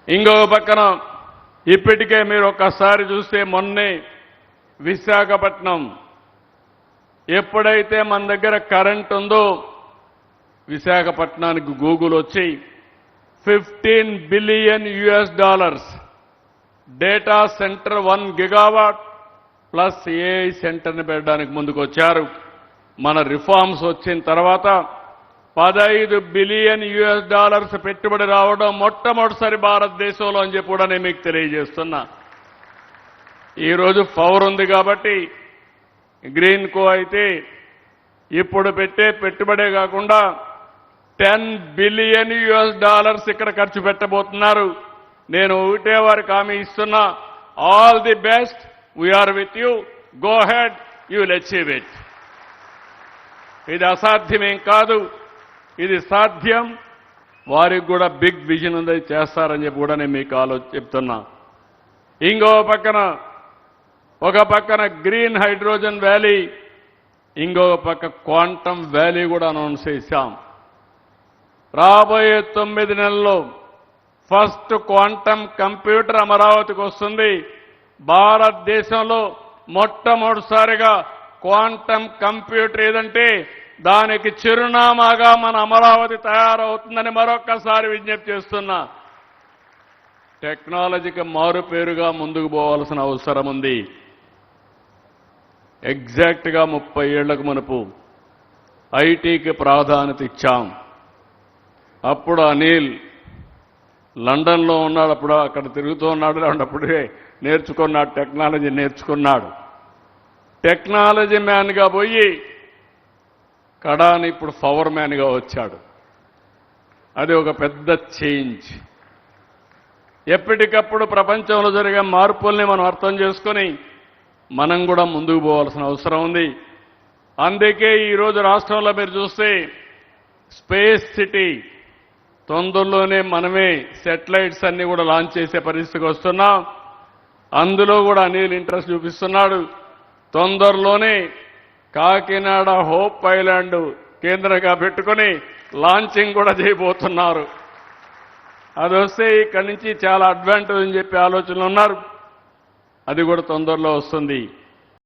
ఇంకో పక్కన ఇప్పటికే మీరు ఒక్కసారి చూస్తే మొన్నే విశాఖపట్నం ఎప్పుడైతే మన దగ్గర కరెంట్ ఉందో విశాఖపట్నానికి గూగుల్ వచ్చి $15 billion data centre 1 gigawatt plus AI సెంటర్ని పెట్టడానికి ముందుకు వచ్చారు. మన రిఫార్మ్స్ వచ్చిన తర్వాత $15 బిలియన్ పెట్టుబడి రావడం మొట్టమొదటిసారి భారతదేశంలో అని చెప్పి కూడా నేను మీకు తెలియజేస్తున్నా. ఈరోజు పవర్ ఉంది కాబట్టి గ్రీన్ కో అయితే ఇప్పుడు పెట్టే పెట్టుబడే కాకుండా $10 బిలియన్ ఇక్కడ ఖర్చు పెట్టబోతున్నారు. నేను ఒకటే వారికి హామీ ఇస్తున్నా, all the best, we are with you, go ahead, you will achieve it. ఇది అసాధ్యమేం కాదు, ఇది సాధ్యం. వారికి కూడా బిగ్ విజన్ ఉంది, చేస్తారని చెప్పి కూడా నేను మీకు చెప్తున్నా. ఇంకో పక్కన ఒక పక్కన గ్రీన్ హైడ్రోజన్ వ్యాలీ, ఇంకో పక్క క్వాంటమ్ వ్యాలీ కూడా అనౌన్స్ చేశాం. రాబోయే 9 నెలల్లో ఫస్ట్ క్వాంటమ్ కంప్యూటర్ అమరావతికి వస్తుంది. భారతదేశంలో మొట్టమొదటిసారిగా క్వాంటమ్ కంప్యూటర్ ఏదంటే దానికి చిరునామాగా మన అమరావతి తయారవుతుందని మరొక్కసారి విజ్ఞప్తి చేస్తున్నా. టెక్నాలజీకి మారుపేరుగా ముందుకు పోవాల్సిన అవసరం ఉంది. ఎగ్జాక్ట్గా 30 ఏళ్లకు మునుపు ఐటీకి ప్రాధాన్యత ఇచ్చాం. అప్పుడు అనిల్ లండన్లో ఉన్నాడు, అప్పుడు అక్కడ తిరుగుతూ ఉన్నాడు, అప్పుడే నేర్చుకున్నాడు, టెక్నాలజీ నేర్చుకున్నాడు. టెక్నాలజీ మ్యాన్గా పోయి కడాని ఇప్పుడు పవర్ మ్యాన్గా వచ్చాడు. అది ఒక పెద్ద చేంజ్. ఎప్పటికప్పుడు ప్రపంచంలో జరిగే మార్పుల్ని మనం అర్థం చేసుకొని మనం కూడా ముందుకు పోవాల్సిన అవసరం ఉంది. అందుకే ఈరోజు రాష్ట్రంలో మీరు చూస్తే స్పేస్ సిటీ తొందరలోనే మనమే శాటిలైట్స్ అన్ని కూడా లాంచ్ చేసే పరిస్థితికి వస్తున్నాం. అందులో కూడా అనిల్ ఇంట్రెస్ట్ చూపిస్తున్నాడు. తొందరలోనే కాకినాడ హోప్ ఐలాండ్ కేంద్రంగా పెట్టుకొని లాంచింగ్ కూడా చేయబోతున్నారు. అది వస్తే ఇక్కడి నుంచి చాలా అడ్వాంటేజ్ అని చెప్పి ఆలోచనలు ఉన్నారు. అది కూడా తొందరలో వస్తుంది.